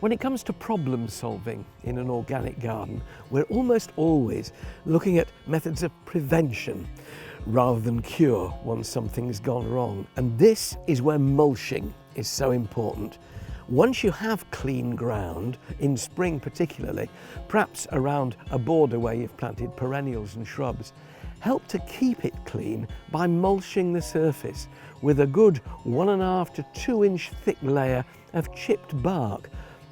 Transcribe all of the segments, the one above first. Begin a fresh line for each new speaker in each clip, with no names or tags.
When it comes to problem solving in an organic garden, we're almost always looking at methods of prevention rather than cure once something's gone wrong. And this is where mulching is so important. Once you have clean ground, in spring particularly, perhaps around a border where you've planted perennials and shrubs, help to keep it clean by mulching the surface with a good 1.5 to 2 inch thick layer of chipped bark.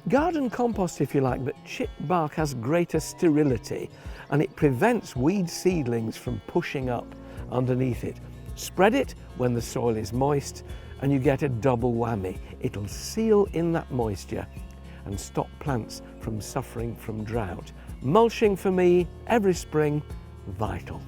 Garden compost if you like, but chipped bark has greater sterility and it prevents weed seedlings from pushing up underneath it. Spread it when the soil is moist and you get a double whammy. It'll seal in that moisture and stop plants from suffering from drought. Mulching for me every spring, vital.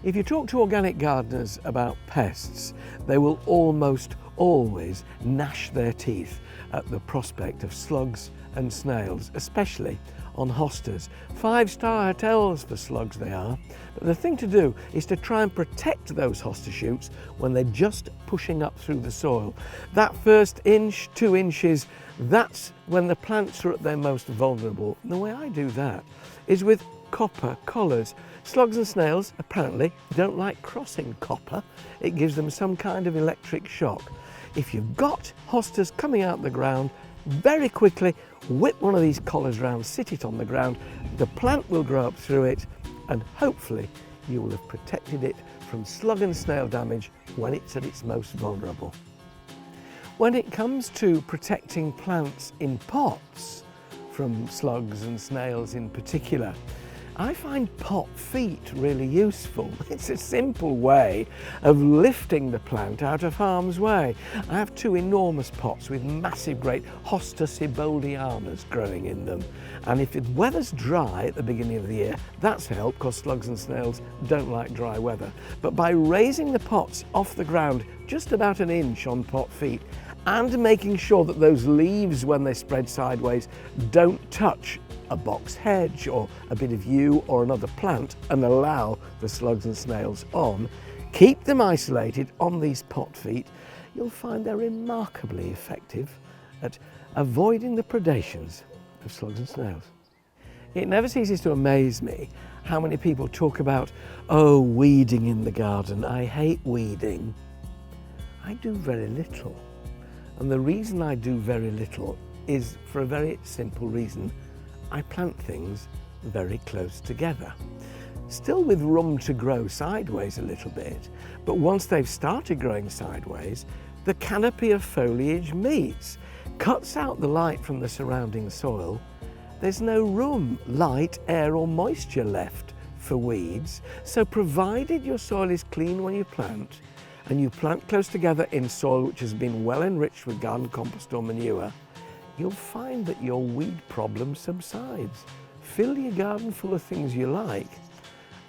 If you talk to organic gardeners about pests, they will almost always gnash their teeth at the prospect of slugs and snails, especially on hostas. 5-star hotels for slugs they are. But the thing to do is to try and protect those hosta shoots when they're just pushing up through the soil. That first inch, 2 inches, that's when the plants are at their most vulnerable. And the way I do that is with copper collars. Slugs and snails apparently don't like crossing copper. It gives them some kind of electric shock. If you've got hostas coming out the ground, very quickly whip one of these collars round, sit it on the ground, the plant will grow up through it and hopefully you will have protected it from slug and snail damage when it's at its most vulnerable. When it comes to protecting plants in pots from slugs and snails in particular, I find pot feet really useful. It's a simple way of lifting the plant out of harm's way. I have 2 enormous pots with massive great Hosta sieboldii growing in them. And if the weather's dry at the beginning of the year, that's a help because slugs and snails don't like dry weather. But by raising the pots off the ground just about 1 inch on pot feet and making sure that those leaves when they spread sideways don't touch a box hedge or a bit of yew or another plant and allow the slugs and snails on, keep them isolated on these pot feet, you'll find they're remarkably effective at avoiding the predations of slugs and snails. It never ceases to amaze me how many people talk about, oh, weeding in the garden, I hate weeding. I do very little. And the reason I do very little is for a very simple reason. I plant things very close together. Still with room to grow sideways a little bit, but once they've started growing sideways, the canopy of foliage meets, cuts out the light from the surrounding soil. There's no room, light, air or moisture left for weeds. So provided your soil is clean when you plant, and you plant close together in soil which has been well enriched with garden compost or manure, you'll find that your weed problem subsides. Fill your garden full of things you like,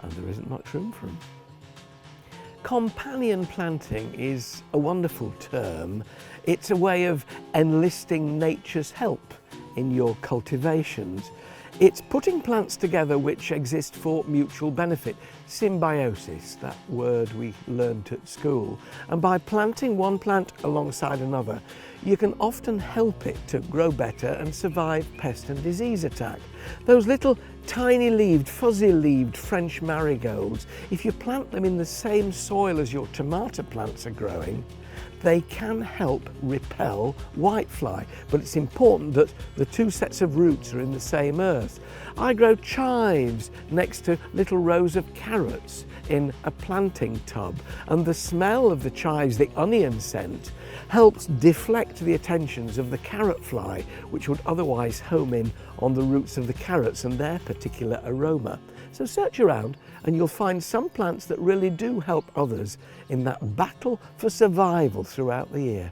and there isn't much room for them. Companion planting is a wonderful term. It's a way of enlisting nature's help in your cultivations. It's putting plants together which exist for mutual benefit. Symbiosis, that word we learnt at school. And by planting one plant alongside another, you can often help it to grow better and survive pest and disease attack. Those little tiny-leaved, fuzzy-leaved French marigolds, if you plant them in the same soil as your tomato plants are growing, they can help repel whitefly, but it's important that the 2 sets of roots are in the same earth. I grow chives next to little rows of carrots in a planting tub, and the smell of the chives, the onion scent, helps deflect the attentions of the carrot fly, which would otherwise home in on the roots of the carrots and their particular aroma. So search around and you'll find some plants that really do help others in that battle for survival throughout the year.